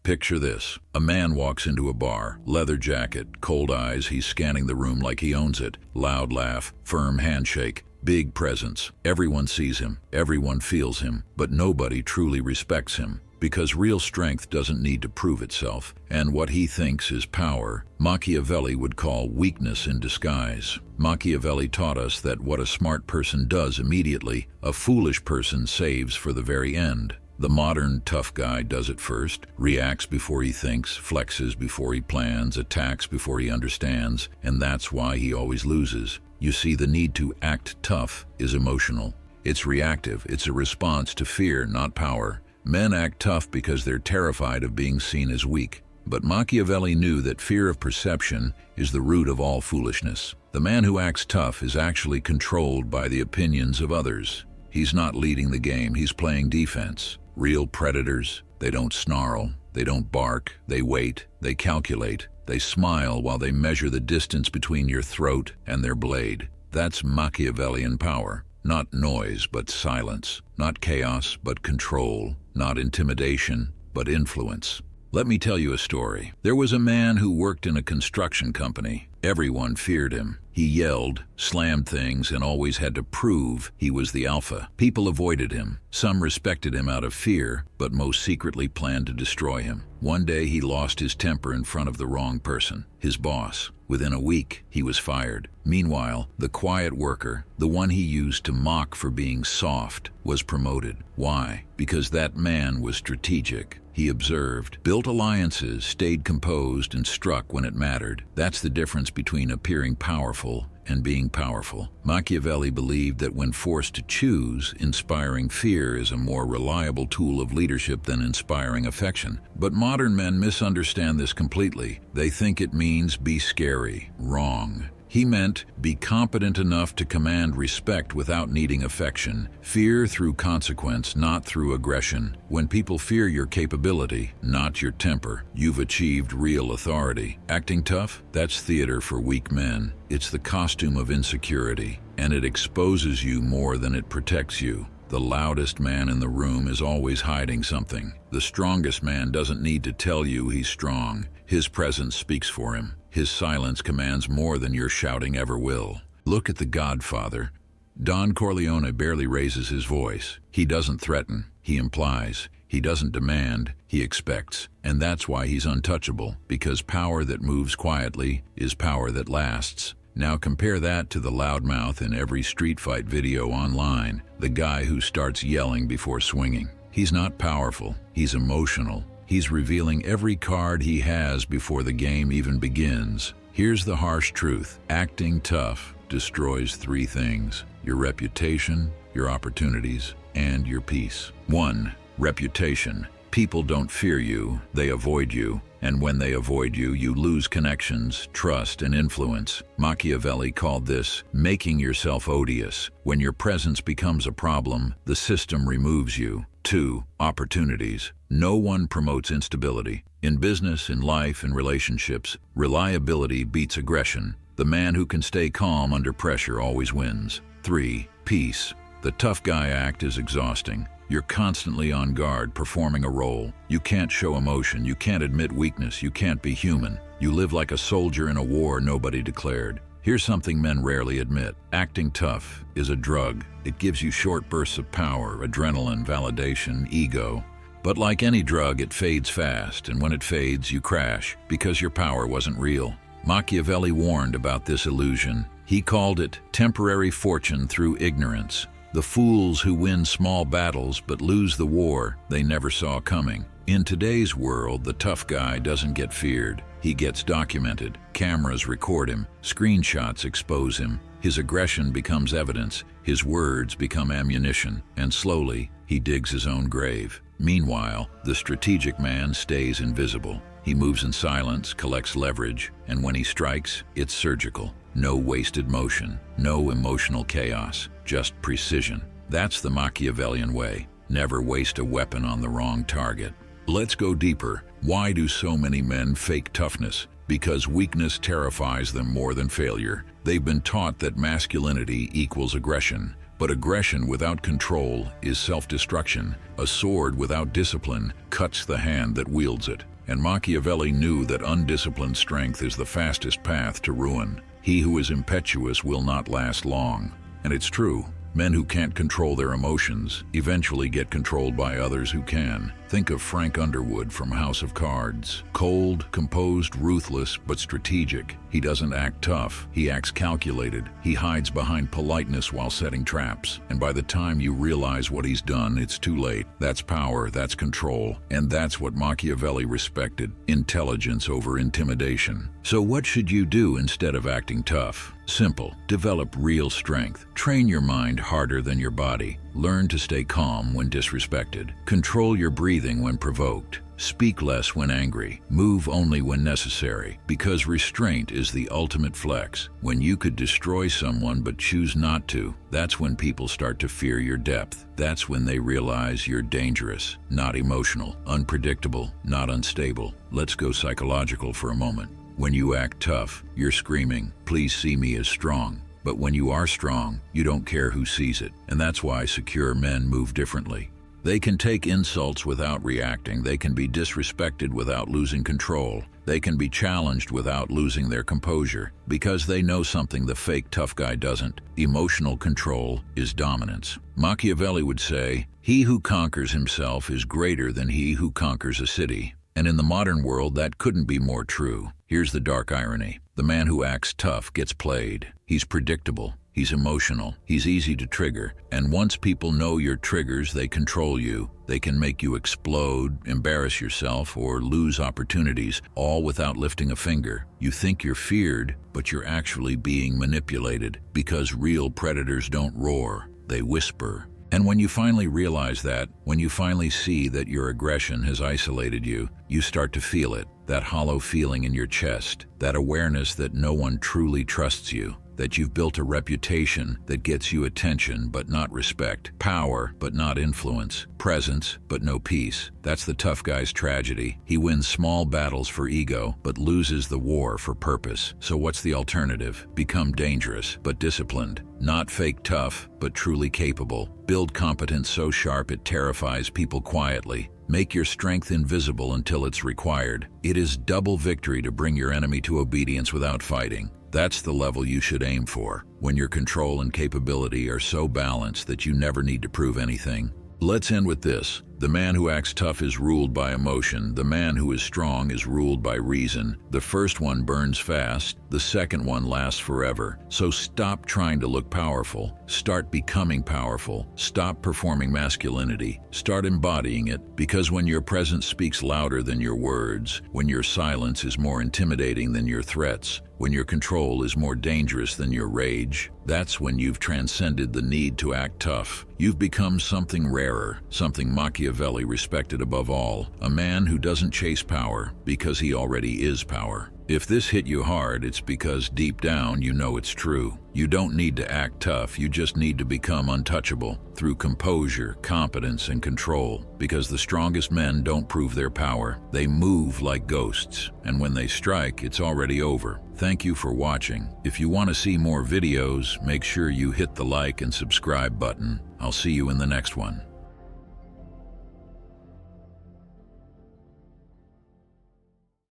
Picture this. A man walks into a bar, leather jacket, cold eyes, he's scanning the room like he owns it. Loud laugh, firm handshake, big presence. Everyone sees him, everyone feels him, but nobody truly respects him. Because real strength doesn't need to prove itself, and what he thinks is power, Machiavelli would call weakness in disguise. Machiavelli taught us that what a smart person does immediately, a foolish person saves for the very end. The modern tough guy does it first, reacts before he thinks, flexes before he plans, attacks before he understands, and that's why he always loses. You see, the need to act tough is emotional. It's reactive, it's a response to fear, not power. Men act tough because they're terrified of being seen as weak. But Machiavelli knew that fear of perception is the root of all foolishness. The man who acts tough is actually controlled by the opinions of others. He's not leading the game, he's playing defense. Real predators, they don't snarl, they don't bark, they wait, they calculate, they smile while they measure the distance between your throat and their blade. That's Machiavellian power. Not noise, but silence. Not chaos, but control. Not intimidation, but influence. Let me tell you a story. There was a man who worked in a construction company. Everyone feared him. He yelled, slammed things, and always had to prove he was the alpha. People avoided him. Some respected him out of fear, but most secretly planned to destroy him. One day he lost his temper in front of the wrong person, his boss. Within a week, he was fired. Meanwhile, the quiet worker, the one he used to mock for being soft, was promoted. Why? Because that man was strategic. He observed, built alliances, stayed composed, and struck when it mattered. That's the difference between appearing powerful and being powerful. Machiavelli believed that when forced to choose, inspiring fear is a more reliable tool of leadership than inspiring affection. But modern men misunderstand this completely. They think it means be scary. Wrong. He meant be competent enough to command respect without needing affection. Fear through consequence, not through aggression. When people fear your capability, not your temper, you've achieved real authority. Acting tough? That's theater for weak men. It's the costume of insecurity, and it exposes you more than it protects you. The loudest man in the room is always hiding something. The strongest man doesn't need to tell you he's strong. His presence speaks for him. His silence commands more than your shouting ever will. Look at The Godfather. Don Corleone barely raises his voice. He doesn't threaten, he implies. He doesn't demand, he expects. And that's why he's untouchable, because power that moves quietly is power that lasts. Now compare that to the loudmouth in every street fight video online, the guy who starts yelling before swinging. He's not powerful, he's emotional. He's revealing every card he has before the game even begins. Here's the harsh truth. Acting tough destroys three things: your reputation, your opportunities, and your peace. 1. Reputation. People don't fear you, they avoid you. And when they avoid you, you lose connections, trust, and influence. Machiavelli called this making yourself odious. When your presence becomes a problem, the system removes you. 2. Opportunities. No one promotes instability. In business, in life, in relationships, reliability beats aggression. The man who can stay calm under pressure always wins. 3. Peace. The tough guy act is exhausting. You're constantly on guard, performing a role. You can't show emotion, you can't admit weakness, you can't be human. You live like a soldier in a war nobody declared. Here's something men rarely admit. Acting tough is a drug. It gives you short bursts of power, adrenaline, validation, ego. But like any drug, it fades fast, and when it fades, you crash, because your power wasn't real. Machiavelli warned about this illusion. He called it temporary fortune through ignorance. The fools who win small battles but lose the war they never saw coming. In today's world, the tough guy doesn't get feared. He gets documented. Cameras record him. Screenshots expose him. His aggression becomes evidence. His words become ammunition. And slowly, he digs his own grave. Meanwhile, the strategic man stays invisible. He moves in silence, collects leverage, and when he strikes, it's surgical. No wasted motion, no emotional chaos, just precision. That's the Machiavellian way. Never waste a weapon on the wrong target. Let's go deeper. Why do so many men fake toughness? Because weakness terrifies them more than failure. They've been taught that masculinity equals aggression. But aggression without control is self-destruction. A sword without discipline cuts the hand that wields it. And Machiavelli knew that undisciplined strength is the fastest path to ruin. He who is impetuous will not last long. And it's true. Men who can't control their emotions eventually get controlled by others who can. Think of Frank Underwood from House of Cards. Cold, composed, ruthless, but strategic. He doesn't act tough. He acts calculated. He hides behind politeness while setting traps. And by the time you realize what he's done, it's too late. That's power, that's control, and that's what Machiavelli respected. Intelligence over intimidation. So what should you do instead of acting tough? Simple. Develop real strength. Train your mind harder than your body. Learn to stay calm when disrespected. Control your breathing when provoked. Speak less when angry. Move only when necessary. Because restraint is the ultimate flex. When you could destroy someone but choose not to, that's when people start to fear your depth. That's when they realize you're dangerous, not emotional, unpredictable, not unstable. Let's go psychological for a moment. When you act tough, you're screaming, "Please see me as strong." But when you are strong, you don't care who sees it. And that's why secure men move differently. They can take insults without reacting. They can be disrespected without losing control. They can be challenged without losing their composure, because they know something the fake tough guy doesn't. Emotional control is dominance. Machiavelli would say, "He who conquers himself is greater than he who conquers a city." And in the modern world, that couldn't be more true. Here's the dark irony. The man who acts tough gets played. He's predictable. He's emotional. He's easy to trigger. And once people know your triggers, they control you. They can make you explode, embarrass yourself, or lose opportunities, all without lifting a finger. You think you're feared, but you're actually being manipulated, because real predators don't roar, they whisper. And when you finally realize that, when you finally see that your aggression has isolated you, you start to feel it, that hollow feeling in your chest, that awareness that no one truly trusts you, that you've built a reputation that gets you attention but not respect, power but not influence, presence but no peace. That's the tough guy's tragedy. He wins small battles for ego but loses the war for purpose. So what's the alternative? Become dangerous but disciplined. Not fake tough, but truly capable. Build competence so sharp it terrifies people quietly. Make your strength invisible until it's required. It is double victory to bring your enemy to obedience without fighting. That's the level you should aim for, when your control and capability are so balanced that you never need to prove anything. Let's end with this. The man who acts tough is ruled by emotion. The man who is strong is ruled by reason. The first one burns fast. The second one lasts forever. So stop trying to look powerful. Start becoming powerful. Stop performing masculinity. Start embodying it. Because when your presence speaks louder than your words, when your silence is more intimidating than your threats, when your control is more dangerous than your rage, that's when you've transcended the need to act tough. You've become something rarer, something Machiavelli respected above all, a man who doesn't chase power because he already is power. If this hit you hard, it's because deep down you know it's true. You don't need to act tough, you just need to become untouchable through composure, competence, and control. Because the strongest men don't prove their power, they move like ghosts. And when they strike, it's already over. Thank you for watching. If you want to see more videos, make sure you hit the like and subscribe button. I'll see you in the next one.